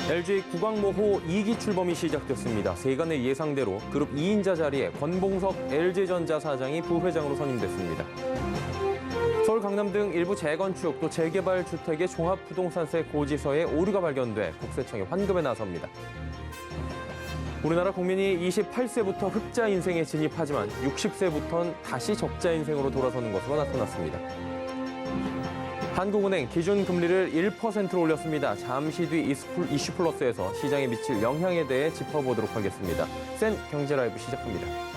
LG 구광모호 2기 출범이 시작됐습니다. 세간의 예상대로 그룹 2인자 자리에 권봉석 LG전자 사장이 부회장으로 선임됐습니다. 서울, 강남 등 일부 재건축 또 재개발 주택의 종합부동산세 고지서에 오류가 발견돼 국세청이 환급에 나섭니다. 우리나라 국민이 28세부터 흑자 인생에 진입하지만 60세부터는 다시 적자 인생으로 돌아서는 것으로 나타났습니다. 한국은행 기준금리를 1%로 올렸습니다. 잠시 뒤 이슈플러스에서 시장에 미칠 영향에 대해 짚어보도록 하겠습니다. 센 경제라이브 시작합니다.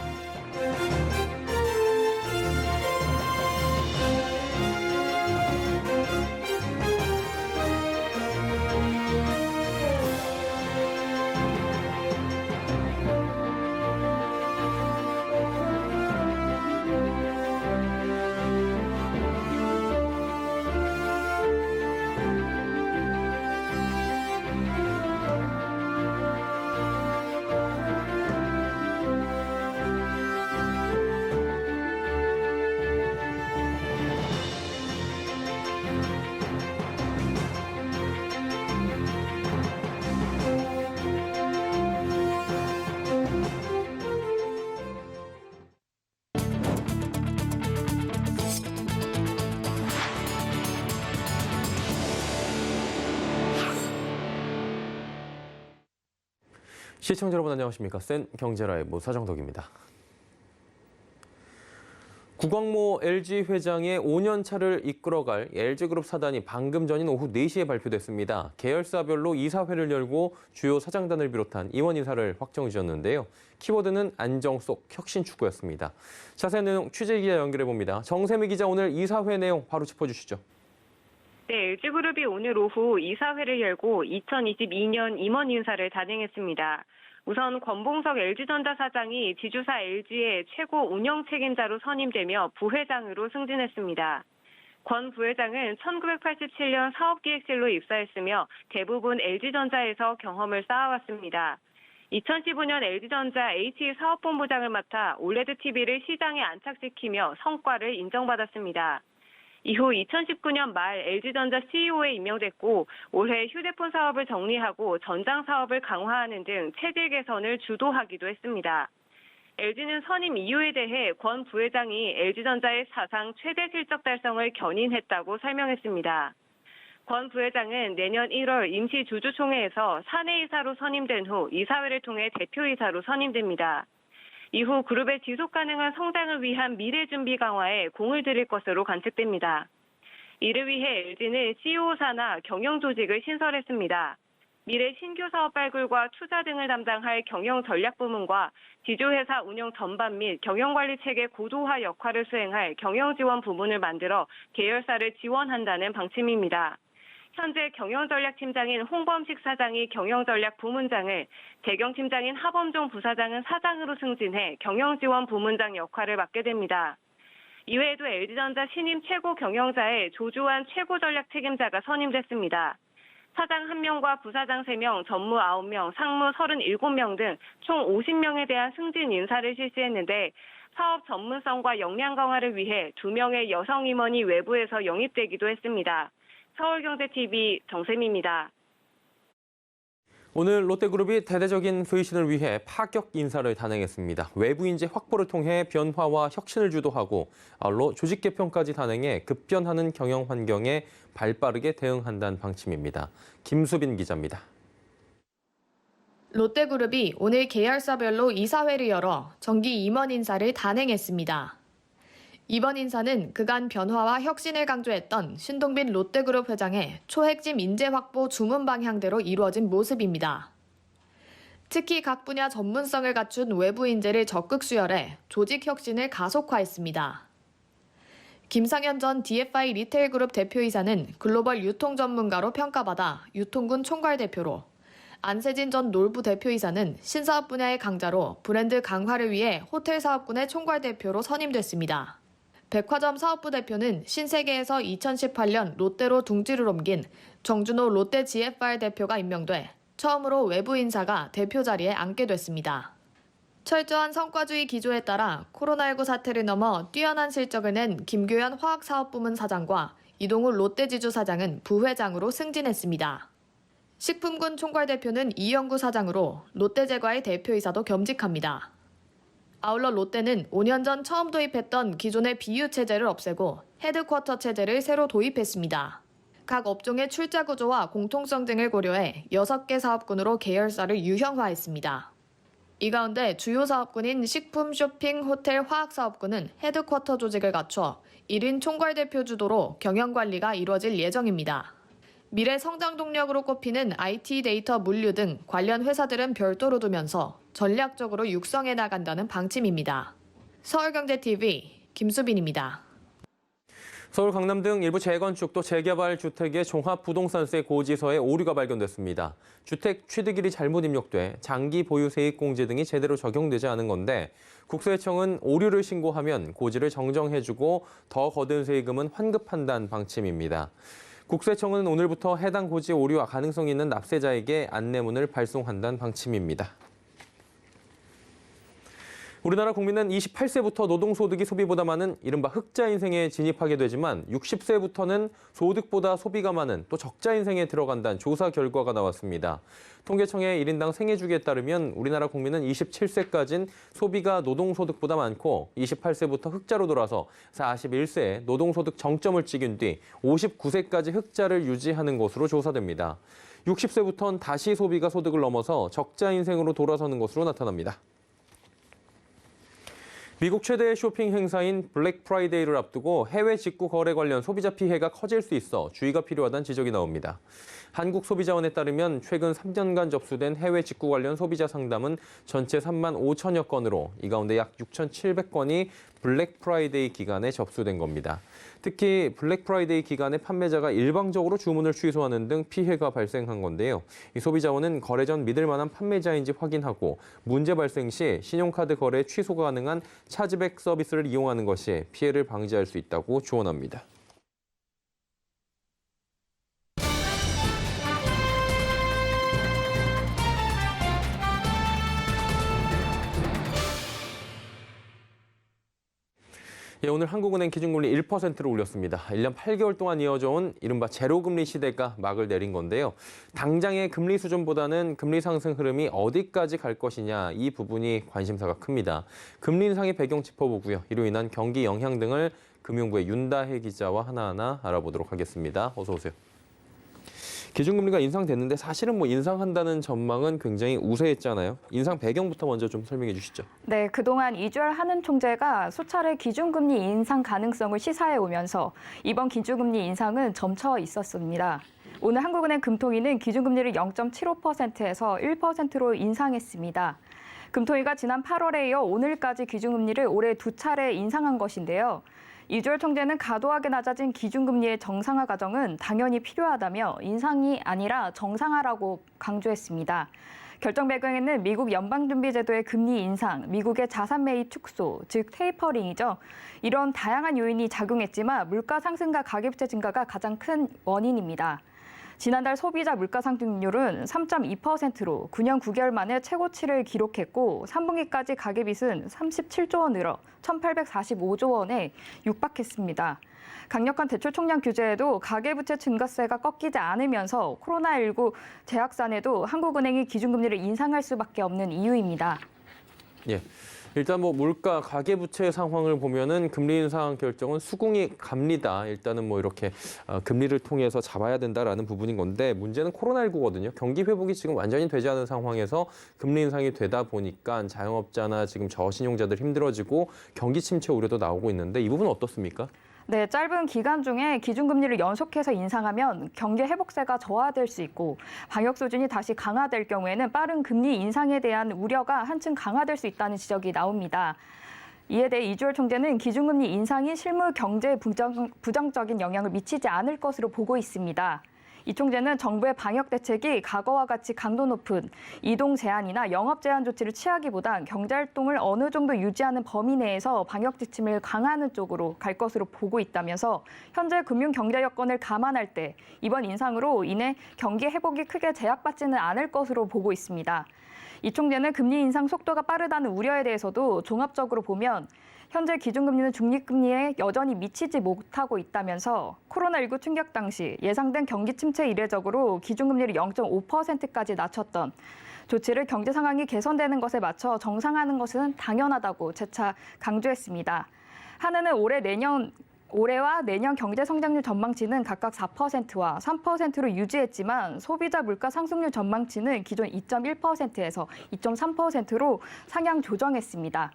시청자 여러분 안녕하십니까? 센 경제라이브 서정덕입니다. 구광모 LG 회장의 5년 차를 이끌어갈 LG그룹 사단이 방금 전인 오후 4시에 발표됐습니다. 계열사별로 이사회를 열고 주요 사장단을 비롯한 임원 인사를 확정 지었는데요. 키워드는 안정 속 혁신 추구였습니다. 자세한 내용 취재기자 연결해봅니다. 정세미 기자, 오늘 이사회 내용 바로 짚어주시죠. 네, LG그룹이 오늘 오후 이사회를 열고 2022년 임원 인사를 단행했습니다. 우선 권봉석 LG전자 사장이 지주사 LG의 최고 운영 책임자로 선임되며 부회장으로 승진했습니다. 권 부회장은 1987년 사업기획실로 입사했으며 대부분 LG전자에서 경험을 쌓아왔습니다. 2015년 LG전자 HE 사업본부장을 맡아 올레드 TV를 시장에 안착시키며 성과를 인정받았습니다. 이후 2019년 말 LG전자 CEO에 임명됐고 올해 휴대폰 사업을 정리하고 전장 사업을 강화하는 등 체질 개선을 주도하기도 했습니다. LG는 선임 이유에 대해 권 부회장이 LG전자의 사상 최대 실적 달성을 견인했다고 설명했습니다. 권 부회장은 내년 1월 임시 주주총회에서 사내이사로 선임된 후 이사회를 통해 대표이사로 선임됩니다. 이후 그룹의 지속가능한 성장을 위한 미래 준비 강화에 공을 들일 것으로 관측됩니다. 이를 위해 LG는 CEO사나 경영 조직을 신설했습니다. 미래 신규 사업 발굴과 투자 등을 담당할 경영 전략 부문과 지주회사 운영 전반 및 경영관리 체계 고도화 역할을 수행할 경영 지원 부문을 만들어 계열사를 지원한다는 방침입니다. 현재 경영전략팀장인 홍범식 사장이 경영전략 부문장을, 재경팀장인 하범종 부사장은 사장으로 승진해 경영지원 부문장 역할을 맡게 됩니다. 이외에도 LG전자 신임 최고 경영자에 조주환 최고전략 책임자가 선임됐습니다. 사장 1명과 부사장 3명, 전무 9명, 상무 37명 등 총 50명에 대한 승진 인사를 실시했는데 사업 전문성과 역량 강화를 위해 2명의 여성 임원이 외부에서 영입되기도 했습니다. 서울경제TV 정세미입니다. 오늘 롯데그룹이 대대적인 쇄신을 위해 파격 인사를 단행했습니다. 외부 인재 확보를 통해 변화와 혁신을 주도하고 아울러 조직 개편까지 단행해 급변하는 경영 환경에 발빠르게 대응한다는 방침입니다. 김수빈 기자입니다. 롯데그룹이 오늘 계열사별로 이사회를 열어 정기 임원 인사를 단행했습니다. 이번 인사는 그간 변화와 혁신을 강조했던 신동빈 롯데그룹 회장의 초핵심 인재 확보 주문 방향대로 이루어진 모습입니다. 특히 각 분야 전문성을 갖춘 외부 인재를 적극 수혈해 조직 혁신을 가속화했습니다. 김상현 전 DFI 리테일그룹 대표이사는 글로벌 유통 전문가로 평가받아 유통군 총괄대표로, 안세진 전 놀부 대표이사는 신사업 분야의 강자로 브랜드 강화를 위해 호텔 사업군의 총괄대표로 선임됐습니다. 백화점 사업부 대표는 신세계에서 2018년 롯데로 둥지를 옮긴 정준호 롯데 GFR 대표가 임명돼 처음으로 외부 인사가 대표 자리에 앉게 됐습니다. 철저한 성과주의 기조에 따라 코로나19 사태를 넘어 뛰어난 실적을 낸 김교현 화학사업부문 사장과 이동우 롯데지주 사장은 부회장으로 승진했습니다. 식품군 총괄대표는 이영구 사장으로 롯데제과의 대표이사도 겸직합니다. 아울러 롯데는 5년 전 처음 도입했던 기존의 비유 체제를 없애고 헤드쿼터 체제를 새로 도입했습니다. 각 업종의 출자 구조와 공통성 등을 고려해 6개 사업군으로 계열사를 유형화했습니다. 이 가운데 주요 사업군인 식품, 쇼핑, 호텔, 화학사업군은 헤드쿼터 조직을 갖춰 1인 총괄대표 주도로 경영관리가 이루어질 예정입니다. 미래 성장 동력으로 꼽히는 IT, 데이터, 물류 등 관련 회사들은 별도로 두면서 전략적으로 육성해 나간다는 방침입니다. 서울경제TV 김수빈입니다. 서울 강남 등 일부 재건축 또 재개발 주택의 종합부동산세 고지서에 오류가 발견됐습니다. 주택 취득일이 잘못 입력돼 장기 보유 세입공제 등이 제대로 적용되지 않은 건데 국세청은 오류를 신고하면 고지를 정정해주고 더 거둔 세금은 환급한다는 방침입니다. 국세청은 오늘부터 해당 고지 오류와 가능성이 있는 납세자에게 안내문을 발송한다는 방침입니다. 우리나라 국민은 28세부터 노동소득이 소비보다 많은 이른바 흑자 인생에 진입하게 되지만 60세부터는 소득보다 소비가 많은 또 적자 인생에 들어간다는 조사 결과가 나왔습니다. 통계청의 1인당 생애주기에 따르면 우리나라 국민은 27세까지는 소비가 노동소득보다 많고 28세부터 흑자로 돌아서 41세에 노동소득 정점을 찍은 뒤 59세까지 흑자를 유지하는 것으로 조사됩니다. 60세부터는 다시 소비가 소득을 넘어서 적자 인생으로 돌아서는 것으로 나타납니다. 미국 최대의 쇼핑 행사인 블랙 프라이데이를 앞두고 해외 직구 거래 관련 소비자 피해가 커질 수 있어 주의가 필요하다는 지적이 나옵니다. 한국소비자원에 따르면 최근 3년간 접수된 해외 직구 관련 소비자 상담은 전체 3만 5천여 건으로 이 가운데 약 6,700건이 블랙 프라이데이 기간에 접수된 겁니다. 특히 블랙 프라이데이 기간에 판매자가 일방적으로 주문을 취소하는 등 피해가 발생한 건데요. 이 소비자원은 거래 전 믿을 만한 판매자인지 확인하고 문제 발생 시 신용카드 거래 취소가 가능한 차지백 서비스를 이용하는 것이 피해를 방지할 수 있다고 조언합니다. 오늘 한국은행 기준금리 1%로 올렸습니다. 1년 8개월 동안 이어져온 이른바 제로금리 시대가 막을 내린 건데요. 당장의 금리 수준보다는 금리 상승 흐름이 어디까지 갈 것이냐 이 부분이 관심사가 큽니다. 금리 인상의 배경 짚어보고요. 이로 인한 경기 영향 등을 금융부의 윤다혜 기자와 하나하나 알아보도록 하겠습니다. 어서 오세요. 기준금리가 인상됐는데 사실은 인상한다는 전망은 굉장히 우세했잖아요. 인상 배경부터 먼저 좀 설명해 주시죠. 네, 그동안 이주열 한은 총재가 수차례 기준금리 인상 가능성을 시사해 오면서 이번 기준금리 인상은 점쳐 있었습니다. 오늘 한국은행 금통위는 기준금리를 0.75%에서 1%로 인상했습니다. 금통위가 지난 8월에 이어 오늘까지 기준금리를 올해 2차례 인상한 것인데요. 이주열 총재는 과도하게 낮아진 기준금리의 정상화 과정은 당연히 필요하다며 인상이 아니라 정상화라고 강조했습니다. 결정 배경에는 미국 연방준비제도의 금리 인상, 미국의 자산 매입 축소, 즉 테이퍼링이죠. 이런 다양한 요인이 작용했지만 물가 상승과 가계부채 증가가 가장 큰 원인입니다. 지난달 소비자 물가상승률은 3.2%로 9년 9개월 만에 최고치를 기록했고 3분기까지 가계빚은 37조 원 늘어 1,845조 원에 육박했습니다. 강력한 대출 총량 규제에도 가계부채 증가세가 꺾이지 않으면서 코로나19 재확산에도 한국은행이 기준금리를 인상할 수밖에 없는 이유입니다. 예. 일단 물가, 가계부채 상황을 보면은 금리 인상 결정은 수긍이 갑니다. 일단은 이렇게 금리를 통해서 잡아야 된다라는 부분인 건데 문제는 코로나19거든요. 경기 회복이 지금 완전히 되지 않은 상황에서 금리 인상이 되다 보니까 자영업자나 지금 저신용자들 힘들어지고 경기 침체 우려도 나오고 있는데 이 부분은 어떻습니까? 네, 짧은 기간 중에 기준금리를 연속해서 인상하면 경기 회복세가 저하될 수 있고 방역 수준이 다시 강화될 경우에는 빠른 금리 인상에 대한 우려가 한층 강화될 수 있다는 지적이 나옵니다. 이에 대해 이주열 총재는 기준금리 인상이 실물 경제에 부정적인 영향을 미치지 않을 것으로 보고 있습니다. 이 총재는 정부의 방역 대책이 과거와 같이 강도 높은 이동 제한이나 영업 제한 조치를 취하기보단 경제활동을 어느 정도 유지하는 범위 내에서 방역 지침을 강화하는 쪽으로 갈 것으로 보고 있다면서 현재 금융 경제 여건을 감안할 때 이번 인상으로 인해 경기 회복이 크게 제약받지는 않을 것으로 보고 있습니다. 이 총재는 금리 인상 속도가 빠르다는 우려에 대해서도 종합적으로 보면 현재 기준금리는 중립금리에 여전히 미치지 못하고 있다면서 코로나19 충격 당시 예상된 경기 침체 이례적으로 기준금리를 0.5%까지 낮췄던 조치를 경제 상황이 개선되는 것에 맞춰 정상화하는 것은 당연하다고 재차 강조했습니다. 한은은 올해와 내년 경제 성장률 전망치는 각각 4%와 3%로 유지했지만 소비자 물가 상승률 전망치는 기존 2.1%에서 2.3%로 상향 조정했습니다.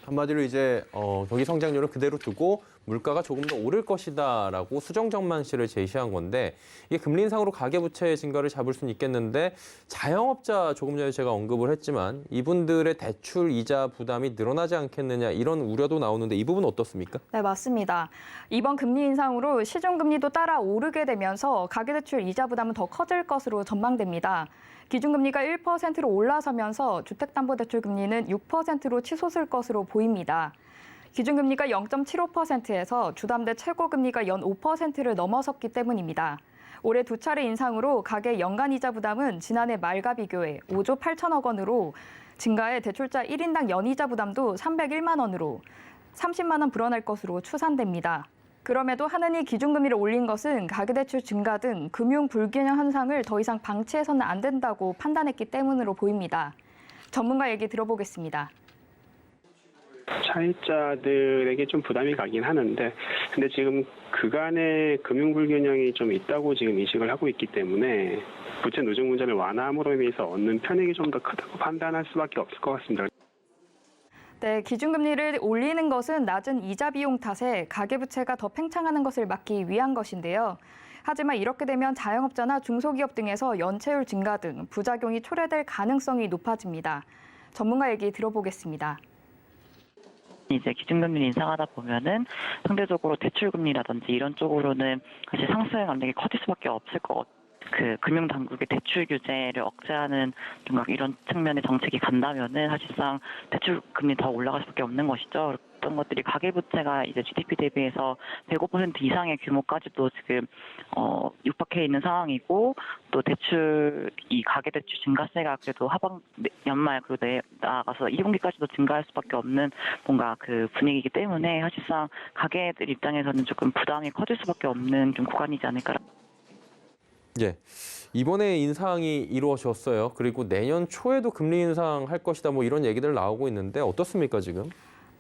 한마디로 이제 경기 성장률을 그대로 두고 물가가 조금 더 오를 것이다라고 수정 전망치를 제시한 건데 이게 금리 인상으로 가계부채 증가를 잡을 수는 있겠는데 자영업자 조금 전에 제가 언급을 했지만 이분들의 대출 이자 부담이 늘어나지 않겠느냐 이런 우려도 나오는데 이 부분은 어떻습니까? 네, 맞습니다. 이번 금리 인상으로 시중금리도 따라 오르게 되면서 가계대출 이자 부담은 더 커질 것으로 전망됩니다. 기준금리가 1%로 올라서면서 주택담보대출 금리는 6%로 치솟을 것으로 보입니다. 기준금리가 0.75%에서 주담대 최고금리가 연 5%를 넘어섰기 때문입니다. 올해 두 차례 인상으로 가계 연간 이자 부담은 지난해 말과 비교해 5조 8천억 원으로 증가해 대출자 1인당 연이자 부담도 301만 원으로 30만 원 불어날 것으로 추산됩니다. 그럼에도 한은이 기준금리를 올린 것은 가계대출 증가 등 금융 불균형 현상을 더 이상 방치해서는 안 된다고 판단했기 때문으로 보입니다. 전문가 얘기 들어보겠습니다. 차입자들에게 좀 부담이 가긴 하는데 근데 지금 그간의 금융 불균형이 좀 있다고 지금 인식을 하고 있기 때문에 부채 누적 문제를 완화함으로 인해서 얻는 편익이 좀 더 크다고 판단할 수밖에 없을 것 같습니다. 네, 기준금리를 올리는 것은 낮은 이자 비용 탓에 가계부채가 더 팽창하는 것을 막기 위한 것인데요. 하지만 이렇게 되면 자영업자나 중소기업 등에서 연체율 증가 등 부작용이 초래될 가능성이 높아집니다. 전문가 얘기 들어보겠습니다. 이제 기준금리를 인상하다 보면은 상대적으로 대출금리라든지 이런 쪽으로는 사실 상승 압력이 커질 수밖에 없을 것 같아요. 금융당국의 대출 규제를 억제하는 이런 측면의 정책이 간다면은 사실상 대출 금리 더 올라갈 수밖에 없는 것이죠. 어떤 것들이 가계부채가 이제 GDP 대비해서 105% 이상의 규모까지도 지금 육박해 있는 상황이고 또 대출 이 가계대출 증가세가 그래도 하반 연말 그리고 나아가서 2분기까지도 증가할 수밖에 없는 뭔가 그 분위기이기 때문에 사실상 가계들 입장에서는 조금 부담이 커질 수밖에 없는 좀 구간이지 않을까. 예, 이번에 인상이 이루어졌어요. 그리고 내년 초에도 금리 인상할 것이다 뭐 이런 얘기들 나오고 있는데 어떻습니까 지금?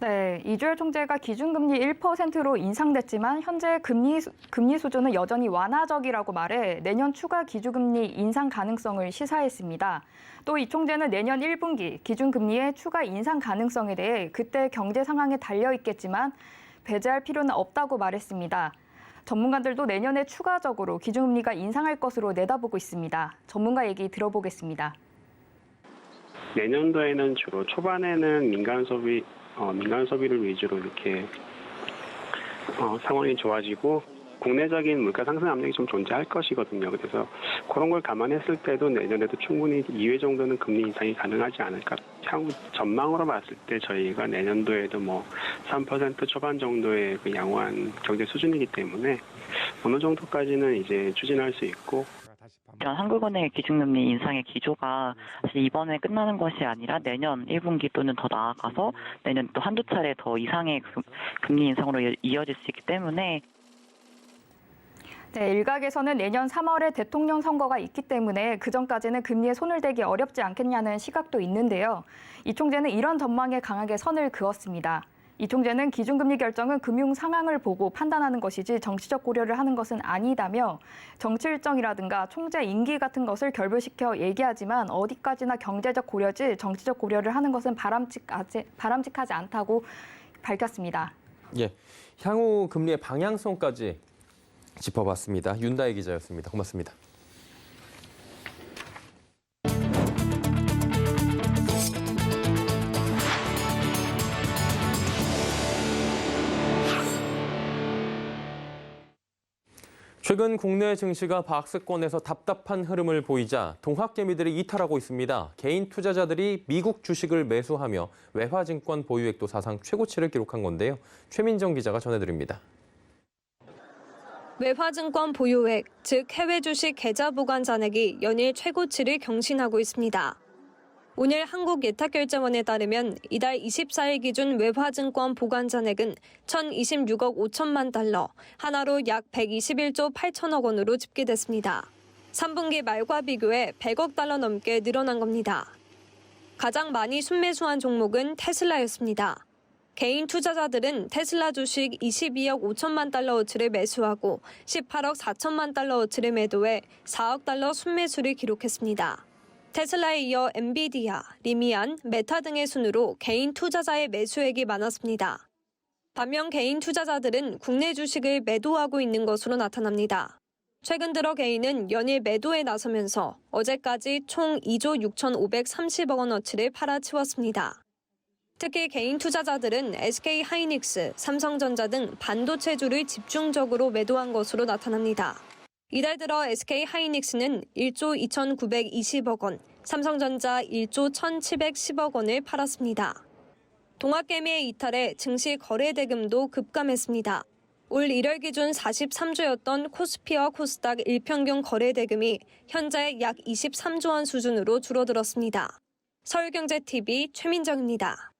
네, 이주열 총재가 기준금리 1%로 인상됐지만 현재 금리 수준은 여전히 완화적이라고 말해 내년 추가 기준금리 인상 가능성을 시사했습니다. 또 이 총재는 내년 1분기 기준금리의 추가 인상 가능성에 대해 그때 경제 상황에 달려 있겠지만 배제할 필요는 없다고 말했습니다. 전문가들도 내년에 추가적으로 기준금리가 인상할 것으로 내다보고 있습니다. 전문가 얘기 들어보겠습니다. 내년도에는 주로 초반에는 민간 소비를 위주로 이렇게 상황이 좋아지고 국내적인 물가 상승 압력이 좀 존재할 것이거든요. 그래서 그런 걸 감안했을 때도 내년에도 충분히 2회 정도는 금리 인상이 가능하지 않을까. 향후 전망으로 봤을 때 저희가 내년도에도 뭐 3% 초반 정도의 그 양호한 경제 수준이기 때문에 어느 정도까지는 이제 추진할 수 있고. 이런 한국은행의 기준금리 인상의 기조가 사실 이번에 끝나는 것이 아니라 내년 1분기 또는 더 나아가서 내년 또 한두 차례 더 이상의 금리 인상으로 이어질 수 있기 때문에 네, 일각에서는 내년 3월에 대통령 선거가 있기 때문에 그전까지는 금리에 손을 대기 어렵지 않겠냐는 시각도 있는데요. 이 총재는 이런 전망에 강하게 선을 그었습니다. 이 총재는 기준금리 결정은 금융 상황을 보고 판단하는 것이지 정치적 고려를 하는 것은 아니다며 정치 일정이라든가 총재 임기 같은 것을 결부시켜 얘기하지만 어디까지나 경제적 고려지 정치적 고려를 하는 것은 바람직하지 않다고 밝혔습니다. 예, 향후 금리의 방향성까지 짚어봤습니다. 윤다혜 기자였습니다. 고맙습니다. 최근 국내 증시가 박스권에서 답답한 흐름을 보이자 동학개미들이 이탈하고 있습니다. 개인 투자자들이 미국 주식을 매수하며 외화증권 보유액도 사상 최고치를 기록한 건데요. 최민정 기자가 전해드립니다. 외화증권 보유액, 즉 해외 주식 계좌 보관 잔액이 연일 최고치를 경신하고 있습니다. 오늘 한국예탁결제원에 따르면 이달 24일 기준 외화증권 보관 잔액은 1,026억 5천만 달러, 하나로 약 121조 8천억 원으로 집계됐습니다. 3분기 말과 비교해 100억 달러 넘게 늘어난 겁니다. 가장 많이 순매수한 종목은 테슬라였습니다. 개인 투자자들은 테슬라 주식 22억 5천만 달러어치를 매수하고 18억 4천만 달러어치를 매도해 4억 달러 순매수를 기록했습니다. 테슬라에 이어 엔비디아, 리미안, 메타 등의 순으로 개인 투자자의 매수액이 많았습니다. 반면 개인 투자자들은 국내 주식을 매도하고 있는 것으로 나타납니다. 최근 들어 개인은 연일 매도에 나서면서 어제까지 총 2조 6,530억 원어치를 팔아치웠습니다. 특히 개인 투자자들은 SK하이닉스, 삼성전자 등 반도체주를 집중적으로 매도한 것으로 나타납니다. 이달 들어 SK하이닉스는 1조 2,920억 원, 삼성전자 1조 1,710억 원을 팔았습니다. 동학개미의 이탈에 증시 거래 대금도 급감했습니다. 올 1월 기준 43조였던 코스피와 코스닥 일평균 거래 대금이 현재 약 23조 원 수준으로 줄어들었습니다. 서울경제TV 최민정입니다.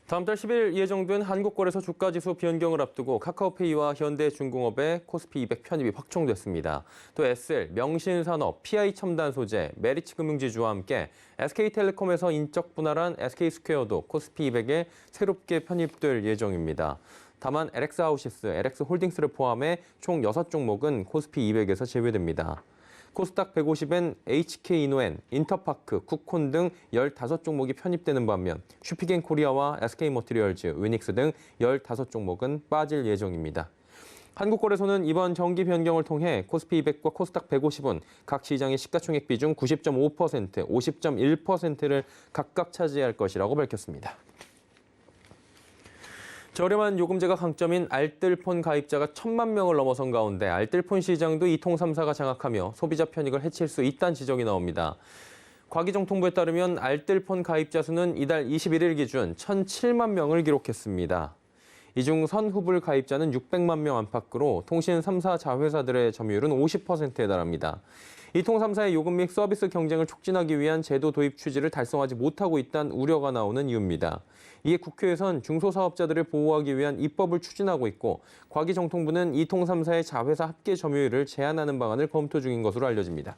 다음 달 10일 예정된 한국거래소 주가지수 변경을 앞두고 카카오페이와 현대중공업의 코스피 200 편입이 확정됐습니다. 또 SL, 명신산업, PI첨단소재, 메리츠금융지주와 함께 SK텔레콤에서 인적 분할한 SK스퀘어도 코스피 200에 새롭게 편입될 예정입니다. 다만 LX아웃시스, LX홀딩스를 포함해 총 6종목은 코스피 200에서 제외됩니다. 코스닥 150엔 HK이노엔, 인터파크, 쿠콘 등 15종목이 편입되는 반면 슈피겐 코리아와 SK머티리얼즈, 위닉스 등 15종목은 빠질 예정입니다. 한국거래소는 이번 정기 변경을 통해 코스피 200과 코스닥 150은 각 시장의 시가총액 비중 90.5%, 50.1%를 각각 차지할 것이라고 밝혔습니다. 저렴한 요금제가 강점인 알뜰폰 가입자가 1,000만 명을 넘어선 가운데 알뜰폰 시장도 이통3사가 장악하며 소비자 편익을 해칠 수 있다는 지적이 나옵니다. 과기정통부에 따르면 알뜰폰 가입자 수는 이달 21일 기준 1,007만 명을 기록했습니다. 이 중 선후불 가입자는 600만 명 안팎으로 통신 3사 자회사들의 점유율은 50%에 달합니다. 이통3사의 요금 및 서비스 경쟁을 촉진하기 위한 제도 도입 취지를 달성하지 못하고 있다는 우려가 나오는 이유입니다. 이에 국회에선 중소사업자들을 보호하기 위한 입법을 추진하고 있고 과기정통부는 이통3사의 자회사 합계 점유율을 제한하는 방안을 검토 중인 것으로 알려집니다.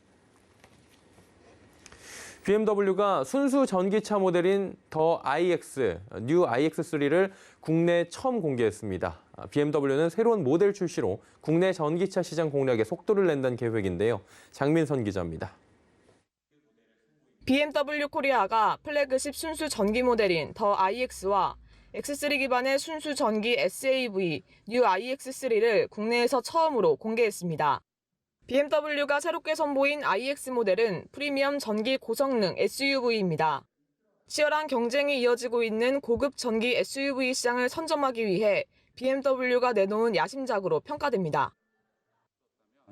BMW가 순수 전기차 모델인 더 iX, 뉴 iX3를 국내에 처음 공개했습니다. BMW는 새로운 모델 출시로 국내 전기차 시장 공략에 속도를 낸다는 계획인데요. 장민선 기자입니다. BMW 코리아가 플래그십 순수 전기 모델인 더 iX와 X3 기반의 순수 전기 SAV 뉴 iX3를 국내에서 처음으로 공개했습니다. BMW가 새롭게 선보인 iX 모델은 프리미엄 전기 고성능 SUV입니다. 치열한 경쟁이 이어지고 있는 고급 전기 SUV 시장을 선점하기 위해 BMW가 내놓은 야심작으로 평가됩니다.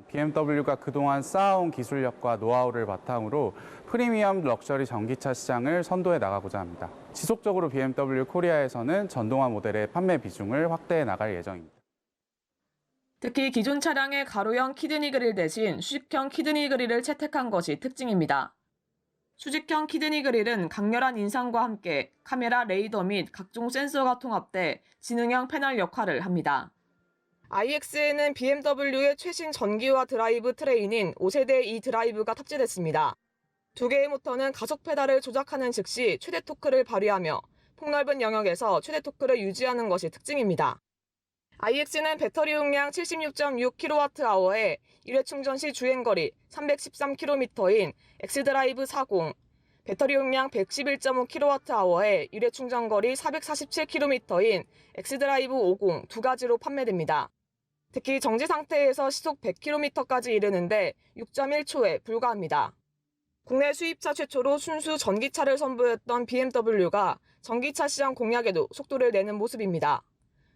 BMW가 그동안 쌓아온 기술력과 노하우를 바탕으로 프리미엄 럭셔리 전기차 시장을 선도해 나가고자 합니다. 지속적으로 BMW 코리아에서는 전동화 모델의 판매 비중을 확대해 나갈 예정입니다. 특히 기존 차량의 가로형 키드니 그릴 대신 수직형 키드니 그릴을 채택한 것이 특징입니다. 수직형 키드니 그릴은 강렬한 인상과 함께 카메라, 레이더 및 각종 센서가 통합돼 지능형 패널 역할을 합니다. iX에는 BMW의 최신 전기화 드라이브 트레인인 5세대 E 드라이브가 탑재됐습니다. 두 개의 모터는 가속 페달을 조작하는 즉시 최대 토크를 발휘하며 폭넓은 영역에서 최대 토크를 유지하는 것이 특징입니다. iX는 배터리 용량 76.6kWh에 1회 충전 시 주행거리 313km인 엑스드라이브 40, 배터리 용량 111.5kWh에 1회 충전거리 447km인 엑스드라이브 50 두 가지로 판매됩니다. 특히 정지 상태에서 시속 100km까지 이르는데 6.1초에 불과합니다. 국내 수입차 최초로 순수 전기차를 선보였던 BMW가 전기차 시장 공략에도 속도를 내는 모습입니다.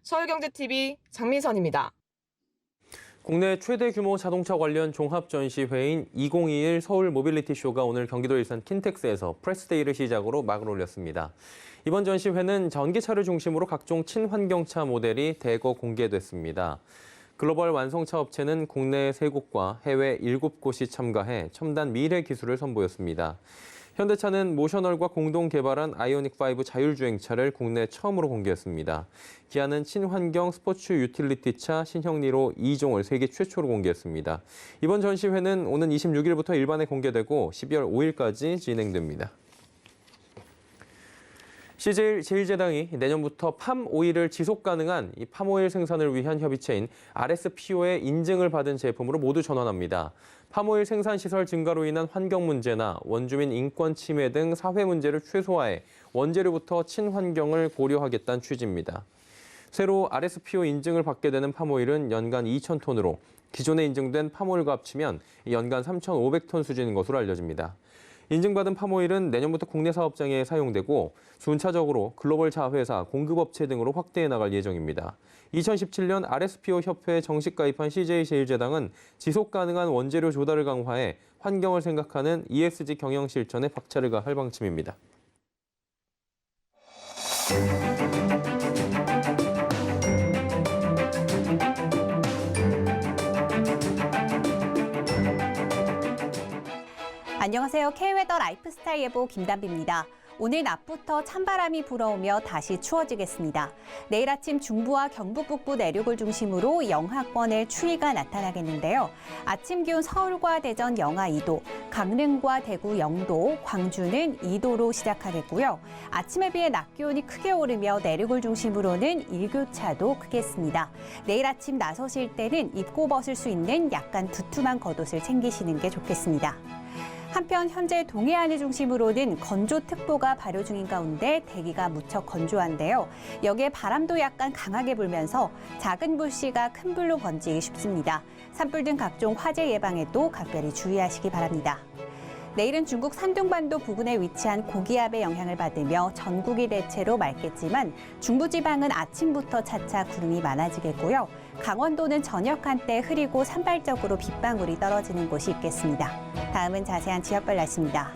서울경제TV 장민선입니다. 국내 최대 규모 자동차 관련 종합 전시회인 2021 서울 모빌리티 쇼가 오늘 경기도 일산 킨텍스에서 프레스데이를 시작으로 막을 올렸습니다. 이번 전시회는 전기차를 중심으로 각종 친환경차 모델이 대거 공개됐습니다. 글로벌 완성차 업체는 국내 3곳과 해외 7곳이 참가해 첨단 미래 기술을 선보였습니다. 현대차는 모셔널과 공동 개발한 아이오닉5 자율주행차를 국내 처음으로 공개했습니다. 기아는 친환경 스포츠 유틸리티차 신형리로 2종을 세계 최초로 공개했습니다. 이번 전시회는 오는 26일부터 일반에 공개되고 12월 5일까지 진행됩니다. CJ 제1제당이 내년부터 팜오일을 지속 가능한 이 팜오일 생산을 위한 협의체인 RSPO의 인증을 받은 제품으로 모두 전환합니다. 팜오일 생산 시설 증가로 인한 환경 문제나 원주민 인권 침해 등 사회 문제를 최소화해 원재료부터 친환경을 고려하겠다는 취지입니다. 새로 RSPO 인증을 받게 되는 팜오일은 연간 2,000톤으로 기존에 인증된 팜오일과 합치면 연간 3,500톤 수준인 것으로 알려집니다. 인증받은 팜오일은 내년부터 국내 사업장에 사용되고 순차적으로 글로벌 자회사, 공급업체 등으로 확대해 나갈 예정입니다. 2017년 RSPO 협회에 정식 가입한 CJ 제1제당은 지속 가능한 원재료 조달을 강화해 환경을 생각하는 ESG 경영 실천에 박차를 가할 방침입니다. 안녕하세요. K웨더 라이프스타일 예보 김단비입니다. 오늘 낮부터 찬바람이 불어오며 다시 추워지겠습니다. 내일 아침 중부와 경북 북부 내륙을 중심으로 영하권의 추위가 나타나겠는데요. 아침 기온 서울과 대전 영하 2도, 강릉과 대구 0도, 광주는 2도로 시작하겠고요. 아침에 비해 낮 기온이 크게 오르며 내륙을 중심으로는 일교차도 크겠습니다. 내일 아침 나서실 때는 입고 벗을 수 있는 약간 두툼한 겉옷을 챙기시는 게 좋겠습니다. 한편 현재 동해안을 중심으로는 건조특보가 발효 중인 가운데 대기가 무척 건조한데요. 여기에 바람도 약간 강하게 불면서 작은 불씨가 큰 불로 번지기 쉽습니다. 산불 등 각종 화재 예방에도 각별히 주의하시기 바랍니다. 내일은 중국 산둥반도 부근에 위치한 고기압의 영향을 받으며 전국이 대체로 맑겠지만 중부지방은 아침부터 차차 구름이 많아지겠고요. 강원도는 저녁 한때 흐리고 산발적으로 빗방울이 떨어지는 곳이 있겠습니다. 다음은 자세한 지역별 날씨입니다.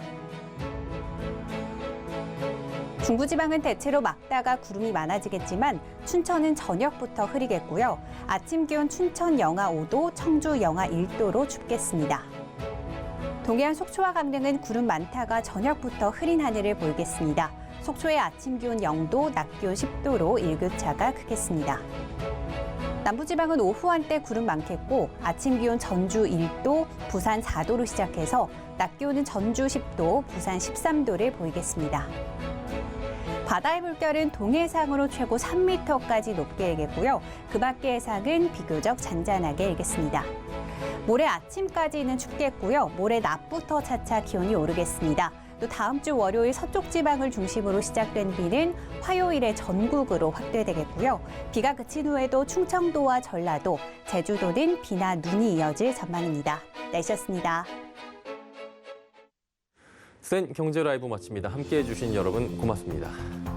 중부지방은 대체로 맑다가 구름이 많아지겠지만 춘천은 저녁부터 흐리겠고요. 아침 기온 춘천 영하 5도, 청주 영하 1도로 춥겠습니다. 동해안 속초와 강릉은 구름 많다가 저녁부터 흐린 하늘을 보이겠습니다. 속초의 아침 기온 0도, 낮 기온 10도로 일교차가 크겠습니다. 남부지방은 오후 한때 구름 많겠고 아침 기온 전주 1도, 부산 4도로 시작해서 낮 기온은 전주 10도, 부산 13도를 보이겠습니다. 바다의 물결은 동해상으로 최고 3m까지 높게 일겠고요. 그 밖의 해상은 비교적 잔잔하게 일겠습니다. 모레 아침까지는 춥겠고요. 모레 낮부터 차차 기온이 오르겠습니다. 또 다음 주 월요일 서쪽 지방을 중심으로 시작된 비는 화요일에 전국으로 확대되겠고요. 비가 그친 후에도 충청도와 전라도, 제주도는 비나 눈이 이어질 전망입니다. 날씨였습니다. 센 경제 라이브 마칩니다. 함께해 주신 여러분 고맙습니다.